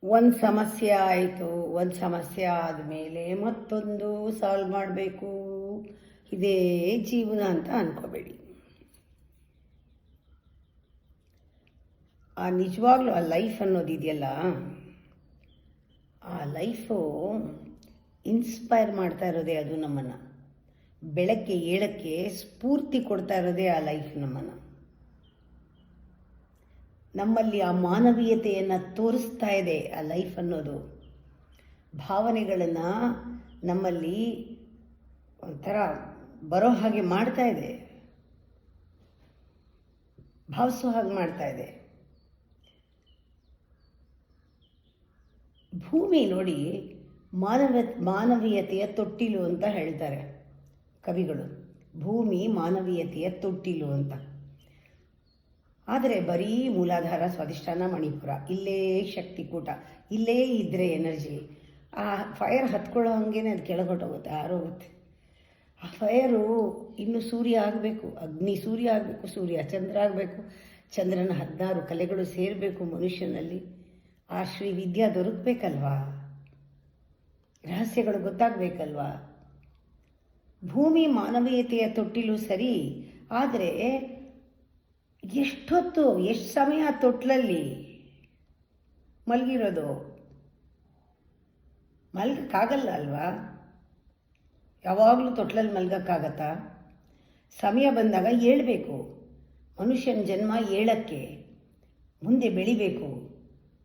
ಒಂದು ಸಮಸ್ಯೆ ಆಯಿತು, ಒಂದು ಸಮಸ್ಯೆ ಆದಮೇಲೆ ಮತ್ತೊಂದು ಸಾಲ್ವ್ ಮಾಡಬೇಕು, ಇದೇ ಜೀವನ ಅಂತ ಅಂದ್ಕೋಬೇಡಿ. ನಿಜವಾಗ್ಲೂ ಆ ಲೈಫ್ ಅನ್ನೋದಿದೆಯಲ್ಲ, ಆ ಲೈಫು ಇನ್ಸ್ಪೈರ್ ಮಾಡ್ತಾ ಇರೋದೇ ಅದು ನಮ್ಮನ್ನು. ಬೆಳಗ್ಗೆ ಏಳಕ್ಕೆ ಸ್ಫೂರ್ತಿ ಕೊಡ್ತಾ ಇರೋದೇ ಆ ಲೈಫ್ ನಮ್ಮಲ್ಲಿ ಆ ಮಾನವೀಯತೆಯನ್ನು ತೋರಿಸ್ತಾ ಇದೆ ಆ ಲೈಫ್ ಅನ್ನೋದು. ಭಾವನೆಗಳನ್ನು ನಮ್ಮಲ್ಲಿ ಒಂಥರ ಬರೋ ಹಾಗೆ ಮಾಡ್ತಾ ಇದೆ, ಭಾವಿಸೋ ಹಾಗೆ ಮಾಡ್ತಾ ಇದೆ. ಭೂಮಿ ನೋಡಿ ಮಾನವೀಯತೆಯ ತೊಟ್ಟಿಲು ಅಂತ ಹೇಳ್ತಾರೆ ಕವಿಗಳು. ಭೂಮಿ ಮಾನವೀಯತೆಯ ತೊಟ್ಟಿಲು ಅಂತ. ಆದರೆ ಬರೀ ಮೂಲಾಧಾರ, ಸ್ವಾಧಿಷ್ಠಾನ, ಮಣಿಪುರ, ಇಲ್ಲೇ ಶಕ್ತಿಕೂಟ, ಇಲ್ಲೇ ಇದ್ದರೆ ಎನರ್ಜಿ. ಆ ಫೈರ್ ಹತ್ಕೊಳ್ಳೋ ಹಂಗೇನೆ ಅದು ಕೆಳಗೊಟ್ಟೋಗುತ್ತೆ, ಆರೋಗುತ್ತೆ. ಆ ಫೈರು ಇನ್ನು ಸೂರ್ಯ ಆಗಬೇಕು, ಅಗ್ನಿ ಸೂರ್ಯ ಆಗಬೇಕು, ಸೂರ್ಯ ಚಂದ್ರ ಆಗಬೇಕು, ಚಂದ್ರನ 16 ಕಲೆಗಳು ಸೇರಬೇಕು ಮನುಷ್ಯನಲ್ಲಿ. ಆ ಶ್ರೀ ವಿದ್ಯಾ ದೊರಕಬೇಕಲ್ವಾ, ರಹಸ್ಯಗಳು ಗೊತ್ತಾಗಬೇಕಲ್ವಾ. ಭೂಮಿ ಮಾನವೀಯತೆಯ ತೊಟ್ಟಿಲು ಸರಿ, ಆದರೆ ಎಷ್ಟು ಸಮಯ ತೊಟ್ಲಲ್ಲಿ ಮಲಗಿರೋದು? ಮಲಗಕ್ಕಾಗಲ್ಲ ಅಲ್ವಾ, ಯಾವಾಗಲೂ ತೊಟ್ಲಲ್ಲಿ ಮಲಗಕ್ಕಾಗತ್ತಾ? ಸಮಯ ಬಂದಾಗ ಏಳಬೇಕು. ಮನುಷ್ಯನ ಜನ್ಮ ಏಳಕ್ಕೆ, ಮುಂದೆ ಬೆಳಿಬೇಕು.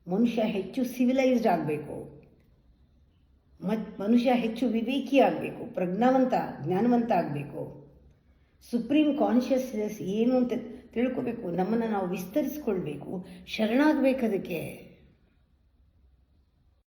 ಮನುಷ್ಯ ಹೆಚ್ಚು ಸಿವಿಲೈಸ್ಡ್ ಆಗಬೇಕು, ಮನುಷ್ಯ ಹೆಚ್ಚು ವಿವೇಕಿ ಆಗಬೇಕು, ಪ್ರಜ್ಞಾವಂತ, ಜ್ಞಾನವಂತ ಆಗಬೇಕು. ಸುಪ್ರೀಂ ಕಾನ್ಷಿಯಸ್ನೆಸ್ ಏನು ಅಂತ ತಿಳ್ಕೋಬೇಕು. ನಮ್ಮನ್ನು ನಾವು ವಿಸ್ತರಿಸ್ಕೊಳ್ಬೇಕು, ಶರಣಾಗಬೇಕು ಅದಕ್ಕೆ.